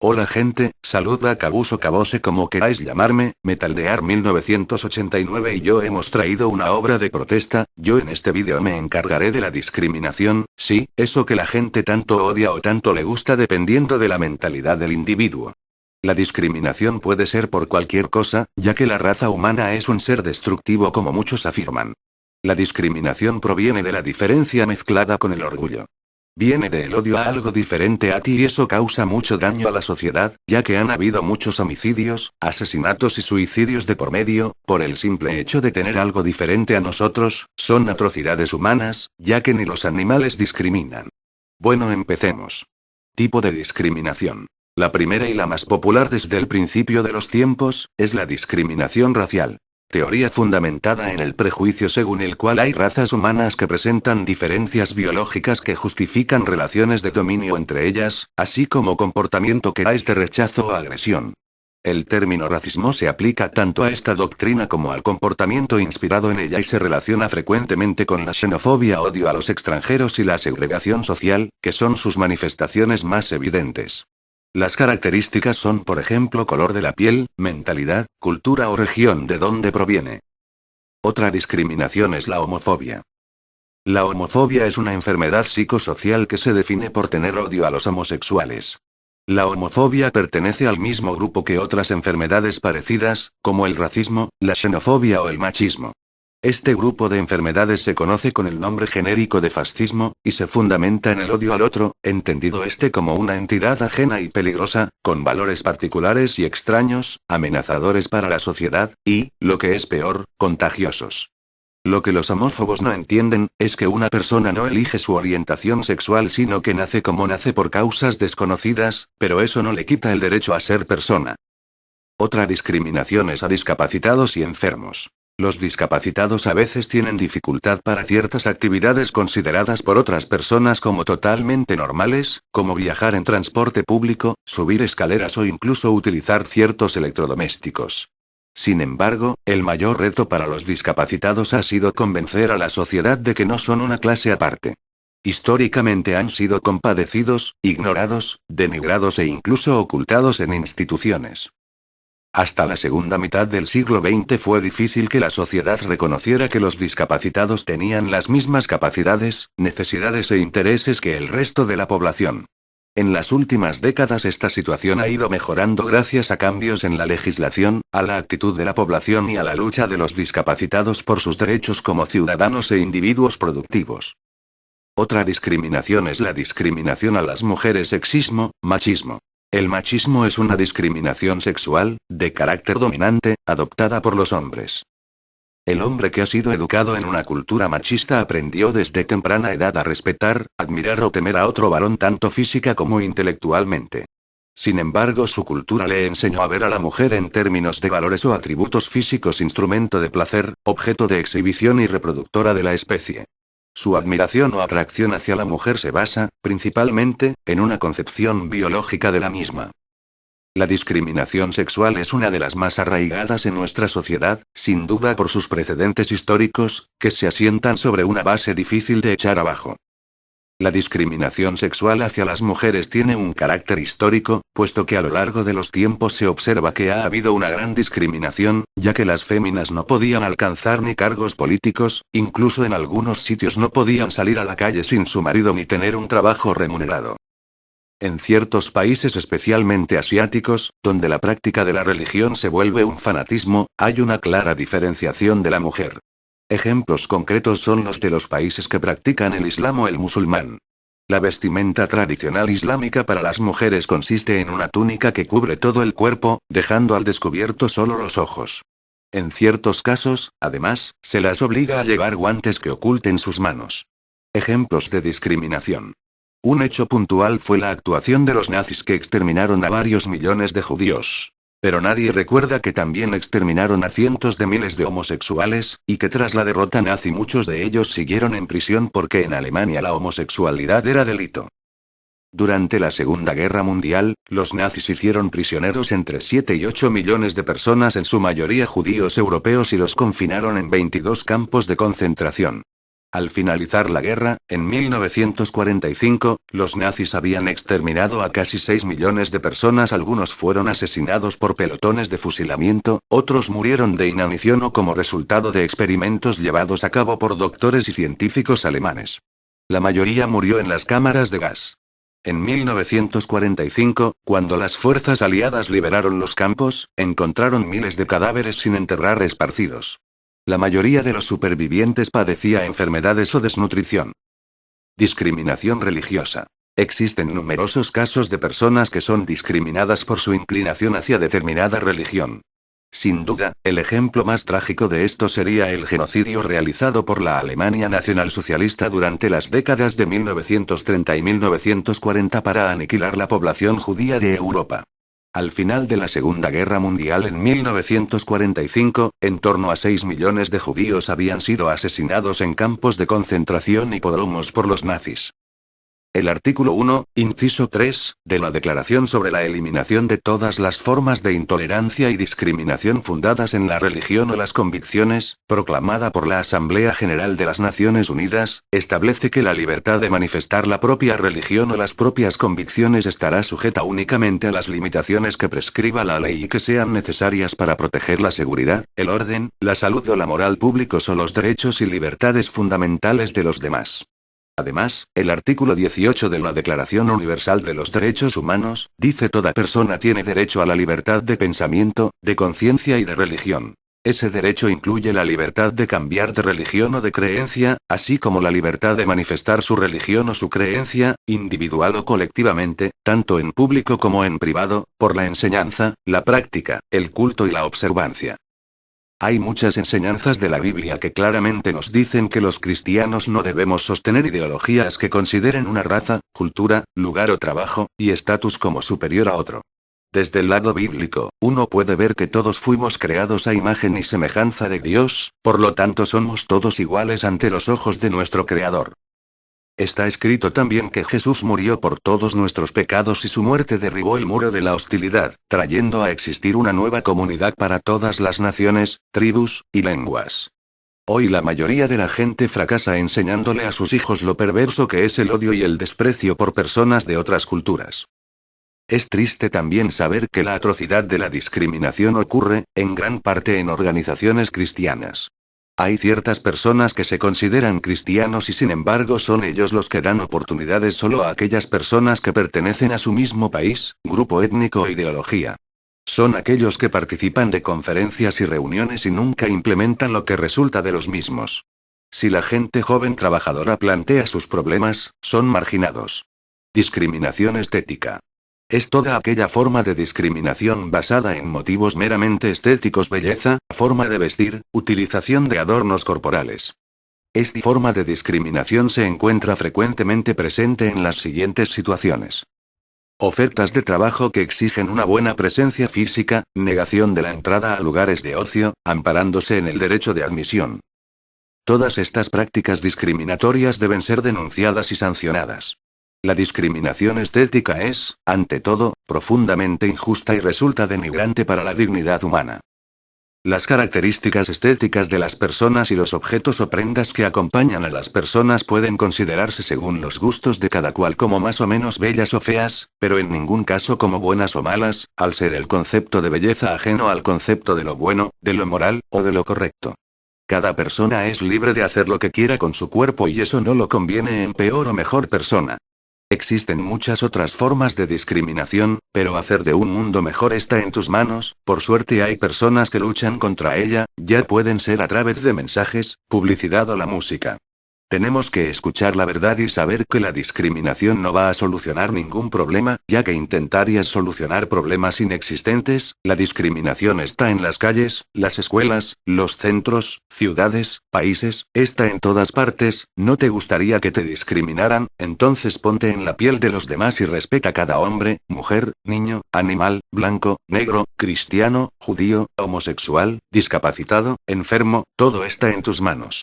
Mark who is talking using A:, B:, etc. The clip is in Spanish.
A: Hola gente, saluda Cabuso Cabose como queráis llamarme, Metaldear 1989 y yo hemos traído una obra de protesta. Yo en este vídeo me encargaré de la discriminación, sí, eso que la gente tanto odia o tanto le gusta dependiendo de la mentalidad del individuo. La discriminación puede ser por cualquier cosa, ya que la raza humana es un ser destructivo como muchos afirman. La discriminación proviene de la diferencia mezclada con el orgullo. Viene del odio a algo diferente a ti y eso causa mucho daño a la sociedad, ya que han habido muchos homicidios, asesinatos y suicidios de por medio, por el simple hecho de tener algo diferente a nosotros. Son atrocidades humanas, ya que ni los animales discriminan. Bueno, empecemos. Tipo de discriminación. La primera y la más popular desde el principio de los tiempos, es la discriminación racial. Teoría fundamentada en el prejuicio según el cual hay razas humanas que presentan diferencias biológicas que justifican relaciones de dominio entre ellas, así como comportamiento que es de rechazo o agresión. El término racismo se aplica tanto a esta doctrina como al comportamiento inspirado en ella y se relaciona frecuentemente con la xenofobia, odio a los extranjeros y la segregación social, que son sus manifestaciones más evidentes. Las características son, por ejemplo, color de la piel, mentalidad, cultura o región de donde proviene. Otra discriminación es la homofobia. La homofobia es una enfermedad psicosocial que se define por tener odio a los homosexuales. La homofobia pertenece al mismo grupo que otras enfermedades parecidas, como el racismo, la xenofobia o el machismo. Este grupo de enfermedades se conoce con el nombre genérico de fascismo, y se fundamenta en el odio al otro, entendido este como una entidad ajena y peligrosa, con valores particulares y extraños, amenazadores para la sociedad, y, lo que es peor, contagiosos. Lo que los homófobos no entienden, es que una persona no elige su orientación sexual sino que nace como nace por causas desconocidas, pero eso no le quita el derecho a ser persona. Otra discriminación es a discapacitados y enfermos. Los discapacitados a veces tienen dificultad para ciertas actividades consideradas por otras personas como totalmente normales, como viajar en transporte público, subir escaleras o incluso utilizar ciertos electrodomésticos. Sin embargo, el mayor reto para los discapacitados ha sido convencer a la sociedad de que no son una clase aparte. Históricamente han sido compadecidos, ignorados, denigrados e incluso ocultados en instituciones. Hasta la segunda mitad del siglo XX fue difícil que la sociedad reconociera que los discapacitados tenían las mismas capacidades, necesidades e intereses que el resto de la población. En las últimas décadas esta situación ha ido mejorando gracias a cambios en la legislación, a la actitud de la población y a la lucha de los discapacitados por sus derechos como ciudadanos e individuos productivos. Otra discriminación es la discriminación a las mujeres, sexismo, machismo. El machismo es una discriminación sexual, de carácter dominante, adoptada por los hombres. El hombre que ha sido educado en una cultura machista aprendió desde temprana edad a respetar, admirar o temer a otro varón tanto física como intelectualmente. Sin embargo, su cultura le enseñó a ver a la mujer en términos de valores o atributos físicos, instrumento de placer, objeto de exhibición y reproductora de la especie. Su admiración o atracción hacia la mujer se basa, principalmente, en una concepción biológica de la misma. La discriminación sexual es una de las más arraigadas en nuestra sociedad, sin duda por sus precedentes históricos, que se asientan sobre una base difícil de echar abajo. La discriminación sexual hacia las mujeres tiene un carácter histórico, puesto que a lo largo de los tiempos se observa que ha habido una gran discriminación, ya que las féminas no podían alcanzar ni cargos políticos, incluso en algunos sitios no podían salir a la calle sin su marido ni tener un trabajo remunerado. En ciertos países, especialmente asiáticos, donde la práctica de la religión se vuelve un fanatismo, hay una clara diferenciación de la mujer. Ejemplos concretos son los de los países que practican el Islam o el musulmán. La vestimenta tradicional islámica para las mujeres consiste en una túnica que cubre todo el cuerpo, dejando al descubierto solo los ojos. En ciertos casos, además, se las obliga a llevar guantes que oculten sus manos. Ejemplos de discriminación. Un hecho puntual fue la actuación de los nazis que exterminaron a varios millones de judíos. Pero nadie recuerda que también exterminaron a cientos de miles de homosexuales, y que tras la derrota nazi muchos de ellos siguieron en prisión porque en Alemania la homosexualidad era delito. Durante la Segunda Guerra Mundial, los nazis hicieron prisioneros entre 7 y 8 millones de personas, en su mayoría judíos europeos, y los confinaron en 22 campos de concentración. Al finalizar la guerra, en 1945, los nazis habían exterminado a casi 6 millones de personas. Algunos fueron asesinados por pelotones de fusilamiento, otros murieron de inanición o como resultado de experimentos llevados a cabo por doctores y científicos alemanes. La mayoría murió en las cámaras de gas. En 1945, cuando las fuerzas aliadas liberaron los campos, encontraron miles de cadáveres sin enterrar esparcidos. La mayoría de los supervivientes padecía enfermedades o desnutrición. Discriminación religiosa. Existen numerosos casos de personas que son discriminadas por su inclinación hacia determinada religión. Sin duda, el ejemplo más trágico de esto sería el genocidio realizado por la Alemania nacionalsocialista durante las décadas de 1930 y 1940 para aniquilar la población judía de Europa. Al final de la Segunda Guerra Mundial en 1945, en torno a 6 millones de judíos habían sido asesinados en campos de concentración y pogromos por los nazis. El artículo 1, inciso 3, de la Declaración sobre la Eliminación de todas las formas de intolerancia y discriminación fundadas en la religión o las convicciones, proclamada por la Asamblea General de las Naciones Unidas, establece que la libertad de manifestar la propia religión o las propias convicciones estará sujeta únicamente a las limitaciones que prescriba la ley y que sean necesarias para proteger la seguridad, el orden, la salud o la moral públicos o los derechos y libertades fundamentales de los demás. Además, el artículo 18 de la Declaración Universal de los Derechos Humanos, dice: toda persona tiene derecho a la libertad de pensamiento, de conciencia y de religión. Ese derecho incluye la libertad de cambiar de religión o de creencia, así como la libertad de manifestar su religión o su creencia, individual o colectivamente, tanto en público como en privado, por la enseñanza, la práctica, el culto y la observancia. Hay muchas enseñanzas de la Biblia que claramente nos dicen que los cristianos no debemos sostener ideologías que consideren una raza, cultura, lugar o trabajo, y estatus como superior a otro. Desde el lado bíblico, uno puede ver que todos fuimos creados a imagen y semejanza de Dios, por lo tanto somos todos iguales ante los ojos de nuestro Creador. Está escrito también que Jesús murió por todos nuestros pecados y su muerte derribó el muro de la hostilidad, trayendo a existir una nueva comunidad para todas las naciones, tribus y lenguas. Hoy la mayoría de la gente fracasa enseñándole a sus hijos lo perverso que es el odio y el desprecio por personas de otras culturas. Es triste también saber que la atrocidad de la discriminación ocurre, en gran parte en organizaciones cristianas. Hay ciertas personas que se consideran cristianos y sin embargo son ellos los que dan oportunidades solo a aquellas personas que pertenecen a su mismo país, grupo étnico o ideología. Son aquellos que participan de conferencias y reuniones y nunca implementan lo que resulta de los mismos. Si la gente joven trabajadora plantea sus problemas, son marginados. Discriminación estética. Es toda aquella forma de discriminación basada en motivos meramente estéticos: belleza, forma de vestir, utilización de adornos corporales. Esta forma de discriminación se encuentra frecuentemente presente en las siguientes situaciones. Ofertas de trabajo que exigen una buena presencia física, negación de la entrada a lugares de ocio, amparándose en el derecho de admisión. Todas estas prácticas discriminatorias deben ser denunciadas y sancionadas. La discriminación estética es, ante todo, profundamente injusta y resulta denigrante para la dignidad humana. Las características estéticas de las personas y los objetos o prendas que acompañan a las personas pueden considerarse según los gustos de cada cual como más o menos bellas o feas, pero en ningún caso como buenas o malas, al ser el concepto de belleza ajeno al concepto de lo bueno, de lo moral, o de lo correcto. Cada persona es libre de hacer lo que quiera con su cuerpo y eso no lo conviene en peor o mejor persona. Existen muchas otras formas de discriminación, pero hacer de un mundo mejor está en tus manos. Por suerte hay personas que luchan contra ella, ya pueden ser a través de mensajes, publicidad o la música. Tenemos que escuchar la verdad y saber que la discriminación no va a solucionar ningún problema, ya que intentarías solucionar problemas inexistentes. La discriminación está en las calles, las escuelas, los centros, ciudades, países, está en todas partes. ¿No te gustaría que te discriminaran? Entonces ponte en la piel de los demás y respeta a cada hombre, mujer, niño, animal, blanco, negro, cristiano, judío, homosexual, discapacitado, enfermo, todo está en tus manos.